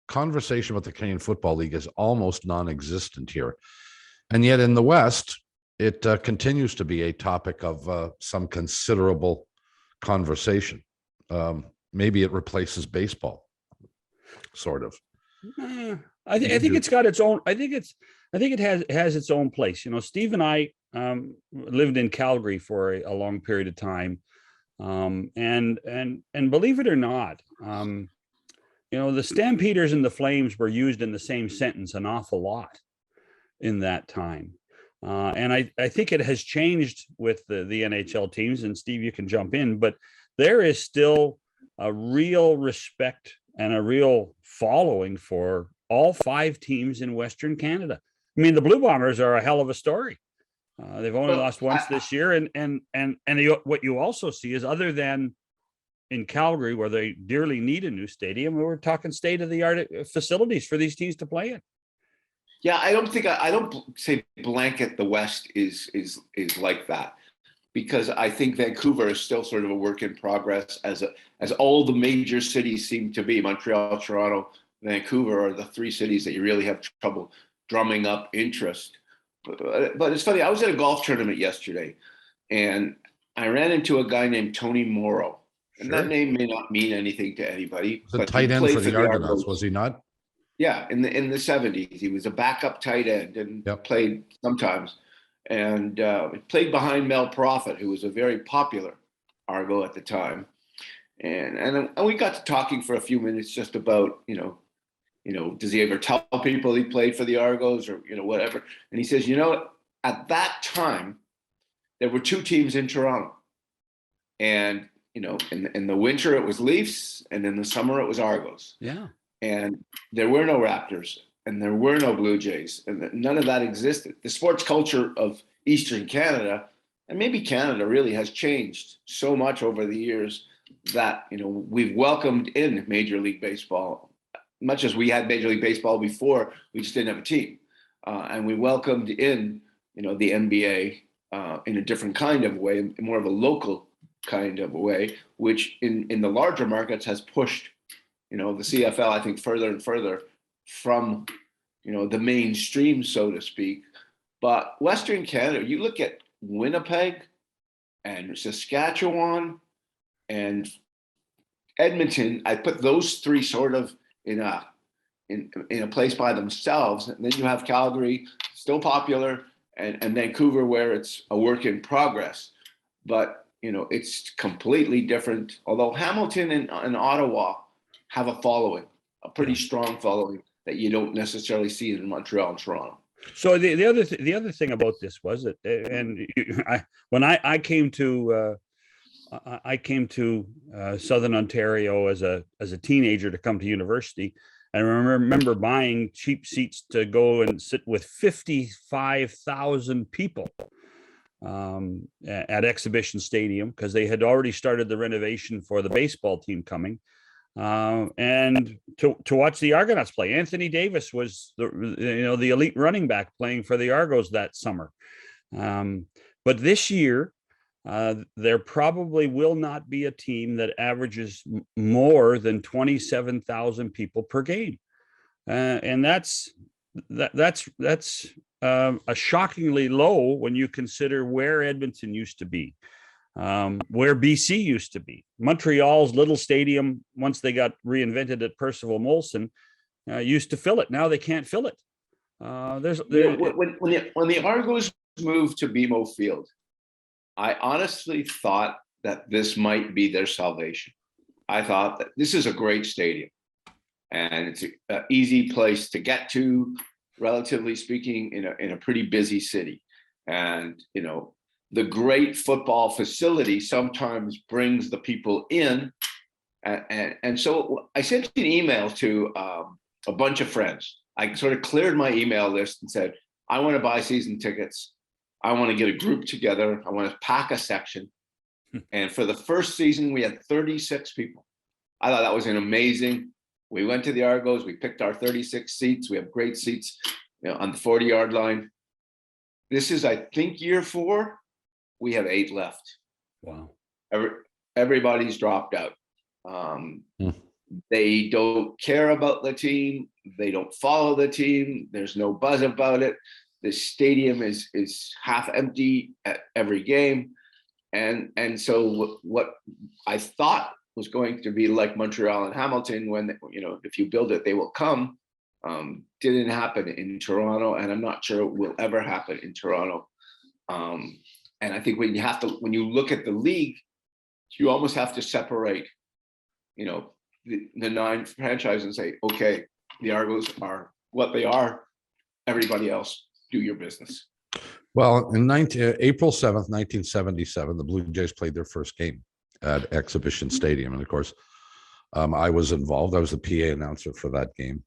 conversation about the Canadian Football League is almost non-existent here. And yet in the West, it continues to be a topic of some considerable conversation. Maybe it replaces baseball, sort of. I think it's got its own. I think it has its own place. You know, Steve and I lived in Calgary for a long period of time, and believe it or not, you know, the Stampeders and the Flames were used in the same sentence an awful lot in that time. And I think it has changed with the NHL teams, and Steve, you can jump in, but there is still a real respect and a real following for all 5 teams in Western Canada. I mean, the Blue Bombers are a hell of a story. They've only lost once this year, and what you also see is, other than in Calgary, where they dearly need a new stadium, we're talking state-of-the-art facilities for these teams to play in. Yeah, I don't say blanket the West is like that, because I think Vancouver is still sort of a work in progress, as all the major cities seem to be. Montreal, Toronto, Vancouver are the 3 cities that you really have trouble drumming up interest. But it's funny, I was at a golf tournament yesterday, and I ran into a guy named Tony Morrow. And that name may not mean anything to anybody. The tight end for the Argonauts, was he not? Yeah, in the 70s, he was a backup tight end and played sometimes, and played behind Mel Prophet, who was a very popular Argo at the time, and we got to talking for a few minutes just about does he ever tell people he played for the Argos, or whatever, and he says, at that time there were 2 teams in Toronto, and in the winter it was Leafs, and in the summer it was Argos. Yeah. And there were no Raptors, and there were no Blue Jays, and none of that existed. The sports culture of Eastern Canada, and maybe Canada, really has changed so much over the years that we've welcomed in Major League Baseball, much as we had Major League Baseball before. We just didn't have a team, and we welcomed in the NBA in a different kind of way, more of a local kind of a way, which in the larger markets has pushed the CFL, I think, further and further from, the mainstream, so to speak. But Western Canada, you look at Winnipeg and Saskatchewan and Edmonton, I put those 3 sort of in a place by themselves. And then you have Calgary, still popular, and Vancouver, where it's a work in progress. But, it's completely different. Although Hamilton and Ottawa have a following, a pretty strong following that you don't necessarily see in Montreal and Toronto. So the other thing about this was that, and when I came to Southern Ontario as a teenager to come to university, I remember buying cheap seats to go and sit with 55,000 people at Exhibition Stadium, because they had already started the renovation for the baseball team coming. And to watch the Argonauts play. Anthony Davis was the elite running back playing for the Argos that summer. But this year, there probably will not be a team that averages more than 27,000 people per game, and that's a shockingly low when you consider where Edmonton used to be. Where BC used to be. Montreal's little stadium, once they got reinvented at Percival Molson, used to fill it. Now they can't fill it. When the Argos moved to BMO Field, I honestly thought that this might be their salvation. I thought that this is a great stadium, and it's an easy place to get to, relatively speaking, in a pretty busy city, and the great football facility sometimes brings the people in. And so I sent an email to a bunch of friends. I sort of cleared my email list and said, I want to buy season tickets. I want to get a group together. I want to pack a section. And for the first season, we had 36 people. I thought that was an amazing. We went to the Argos. We picked our 36 seats. We have great seats on the 40-yard line. This is, I think, year 4. We have 8 left. Wow. Everybody's dropped out. They don't care about the team. They don't follow the team. There's no buzz about it. The stadium is half empty at every game. And so what I thought was going to be like Montreal and Hamilton, when, you know, if you build it, they will come, didn't happen in Toronto, and I'm not sure it will ever happen in Toronto. And I think when you look at the league, you almost have to separate, you know, the 9 franchises and say, okay, the Argos are what they are. Everybody else, do your business. Well, in April 7th, 1977, the Blue Jays played their first game at Exhibition Stadium. And of course, I was involved. I was the PA announcer for that game.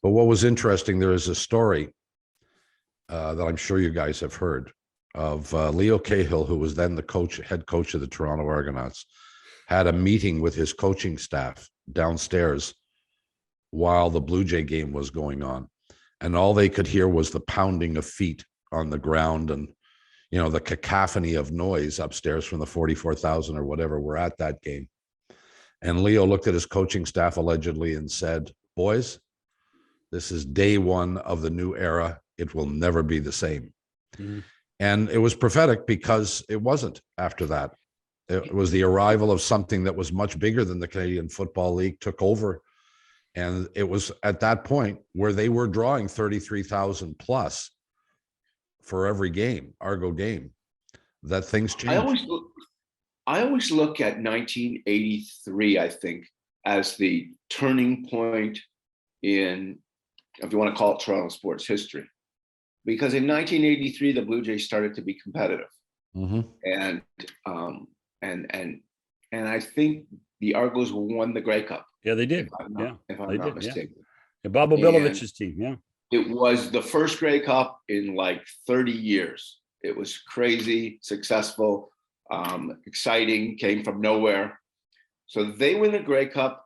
But what was interesting, there is a story that I'm sure you guys have heard of Leo Cahill, who was then the head coach of the Toronto Argonauts, had a meeting with his coaching staff downstairs while the Blue Jay game was going on. And all they could hear was the pounding of feet on the ground and, you know, the cacophony of noise upstairs from the 44,000 or whatever were at that game. And Leo looked at his coaching staff allegedly and said, boys, this is day one of the new era. It will never be the same. Mm-hmm. And it was prophetic because it wasn't after that. It was the arrival of something that was much bigger than the Canadian Football League took over. And it was at that point where they were drawing 33,000 plus for every game, Argo game, that things changed. I always look at 1983, I think, as the turning point in, if you want to call it, Toronto sports history. Because in 1983, the Blue Jays started to be competitive. Mm-hmm. And I think the Argos won the Grey Cup. Yeah, they did. If I'm not mistaken. Yeah, Bob Obilovich's team, yeah. It was the first Grey Cup in like 30 years. It was crazy, successful, exciting, came from nowhere. So they win the Grey Cup,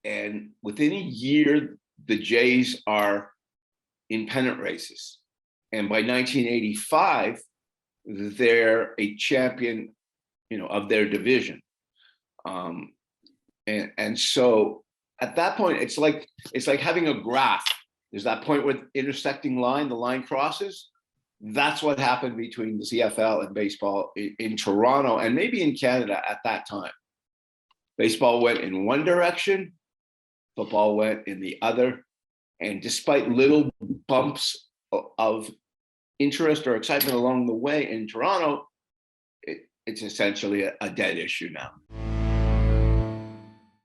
and within a year, the Jays are in pennant races. And by 1985, they're a champion, you know, of their division. And so at that point, it's like having a graph. There's that point where the intersecting line, the line crosses. That's what happened between the CFL and baseball in Toronto, and maybe in Canada at that time. Baseball went in one direction, football went in the other. And despite little bumps of interest or excitement along the way in Toronto, it's essentially a dead issue now.